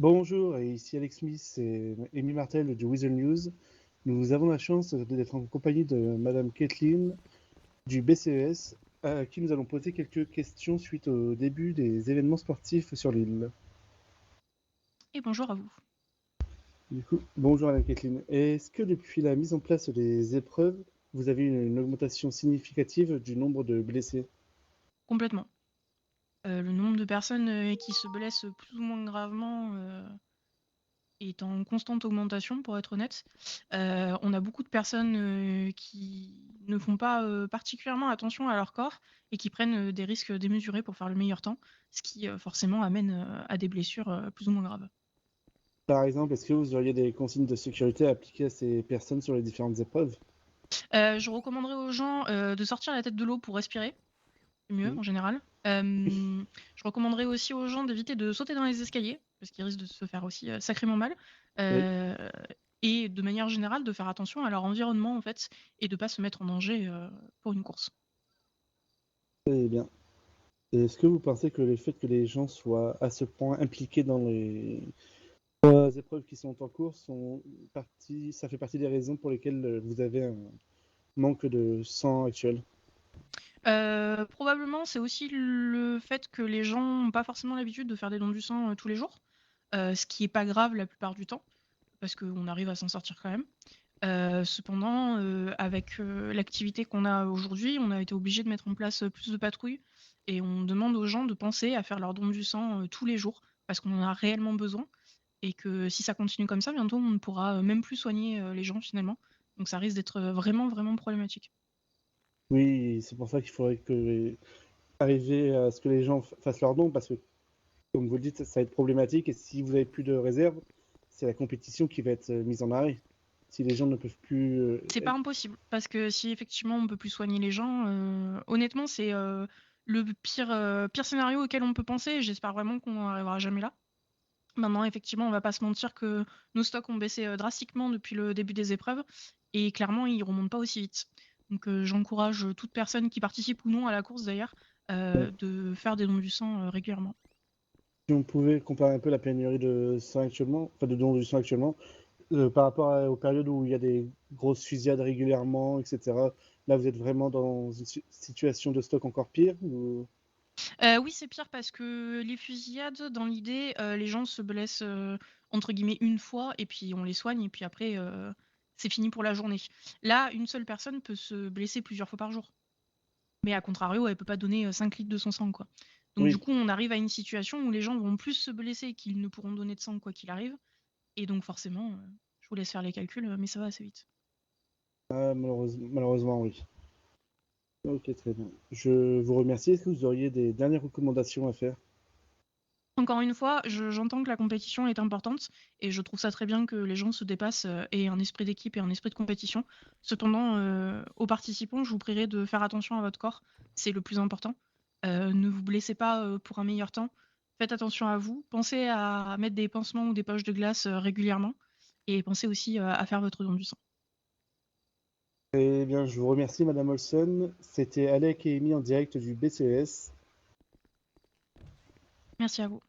Bonjour, et ici Alex Smith et Amy Martel du Weasel News. Nous avons la chance d'être en compagnie de Madame Kathleen du BCES, à qui nous allons poser quelques questions suite au début des événements sportifs sur l'île. Et bonjour à vous. Du coup, bonjour Madame Kathleen. Est-ce que depuis la mise en place des épreuves, vous avez une augmentation significative du nombre de blessés? Complètement. Le nombre de personnes qui se blessent plus ou moins gravement est en constante augmentation, pour être honnête. On a beaucoup de personnes qui ne font pas particulièrement attention à leur corps et qui prennent des risques démesurés pour faire le meilleur temps, ce qui forcément amène à des blessures plus ou moins graves. Par exemple, est-ce que vous auriez des consignes de sécurité à appliquer à ces personnes sur les différentes épreuves? Je recommanderais aux gens de sortir la tête de l'eau pour respirer. C'est mieux Mm. en général. Je recommanderais aussi aux gens d'éviter de sauter dans les escaliers, parce qu'ils risquent de se faire aussi sacrément mal. Oui, Euh, et de manière générale, de faire attention à leur environnement, en fait, et de ne pas se mettre en danger pour une course. très bien. Est-ce que vous pensez que le fait que les gens soient à ce point impliqués dans les épreuves qui sont en cours ça fait partie des raisons pour lesquelles vous avez un manque de sang actuel? Probablement, c'est aussi le fait que les gens n'ont pas forcément l'habitude de faire des dons du sang tous les jours, ce qui est pas grave la plupart du temps, parce qu'on arrive à s'en sortir quand même. Cependant, avec l'activité qu'on a aujourd'hui, on a été obligé de mettre en place plus de patrouilles et on demande aux gens de penser à faire leur don du sang tous les jours parce qu'on en a réellement besoin et que si ça continue comme ça, bientôt on ne pourra même plus soigner les gens finalement. Donc ça risque d'être vraiment, vraiment problématique. Oui, c'est pour ça qu'il faudrait arriver à ce que les gens fassent leurs dons, parce que, comme vous le dites, ça va être problématique, et si vous avez plus de réserve, c'est la compétition qui va être mise en arrêt. Si les gens ne peuvent plus C'est pas impossible parce que si effectivement on peut plus soigner les gens, honnêtement c'est le pire scénario auquel on peut penser. J'espère vraiment qu'on n'en arrivera jamais là. Maintenant, effectivement, on va pas se mentir que nos stocks ont baissé drastiquement depuis le début des épreuves et clairement, ils remontent pas aussi vite. Donc, j'encourage toute personne qui participe ou non à la course d'ailleurs de faire des dons du sang régulièrement. si on pouvait comparer un peu la pénurie de sang actuellement, enfin de dons du sang actuellement, par rapport aux périodes où il y a des grosses fusillades régulièrement, etc. Là, vous êtes vraiment dans une situation de stock encore pire ou... Oui, c'est pire parce que les fusillades, dans l'idée, les gens se blessent entre guillemets une fois et puis on les soigne et puis après c'est fini pour la journée. Là, une seule personne peut se blesser plusieurs fois par jour. Mais à contrario, elle peut pas donner 5 litres de son sang, quoi. Donc du Oui, coup, on arrive à une situation où les gens vont plus se blesser qu'ils ne pourront donner de sang quoi qu'il arrive. Et donc forcément, je vous laisse faire les calculs, mais ça va assez vite. malheureusement, oui. Ok, très bien. Je vous remercie. Est-ce que vous auriez des dernières recommandations à faire? Encore une fois, j'entends que la compétition est importante et je trouve ça très bien que les gens se dépassent et un esprit d'équipe et un esprit de compétition. Cependant, aux participants, je vous prierai de faire attention à votre corps, c'est le plus important. Ne vous blessez pas pour un meilleur temps. Faites attention à vous. Pensez à mettre des pansements ou des poches de glace régulièrement et pensez aussi à faire votre don du sang. Eh bien, je vous remercie, Madame Olson. C'était Alec et Amy en direct du BCES. Merci à vous.